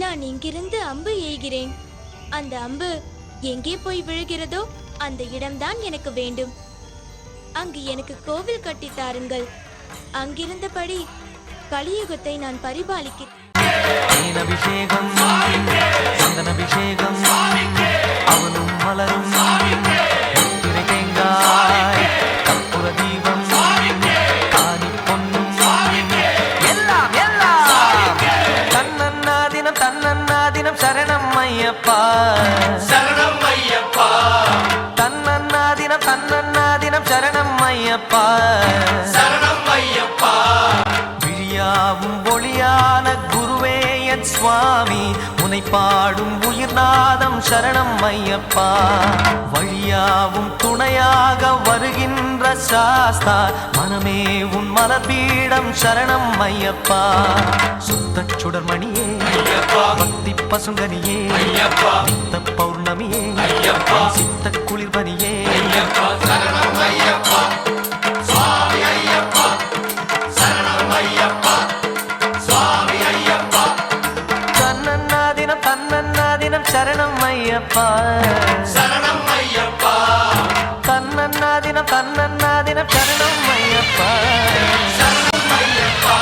நான் இங்கிருந்து அம்பு எய்கிறேன். அந்த அம்பு எங்கே போய் விழுகிறதோ அந்த இடம்தான் எனக்கு வேண்டும். அங்கு எனக்கு கோவில் கட்டி தாருங்கள். அங்கிருந்தபடி கலியுகத்தை நான் பரிபாலிக்கிறேன். அபிஷேகம் சந்தனாபிஷேகம் அவனும் மலரும் தேங்காய் கற்பூர தீபம் காணி பொன்னும் எல்லாம் எல்லாம் தன்னன்னா தினம் சரணம் ஐயப்பா சரணம் ஐயப்பா தன்னன்னா தினம் சரணம் ஐயப்பா சரணம் ஐயப்பா விழியாவும் ஒளியான குருவே என் சுவாமி உனை பாடும் உயிர்நாதம் சரணம் ஐயப்பா வழியாவும் துணையாக வருகின்ற சாஸ்தா மனமே உன் மலர்பீடம் சரணம் ஐயப்பா சுத்த சுடர்மணியே பக்தி பசுங்கனியே நித்த பௌர்ணமியே சித்த குளிர்பனியே சரணம் ஐயப்பா சுவாமி ஐயப்பா சரணம் ஐயப்பா சுவாமி ஐயப்பா தன்னன்னா தினம் சரணம் ஐயப்பா சரணம் ஐயப்பா தன்னன்னா தினம் சரணம் ஐயப்பா சரணம் ஐயப்பா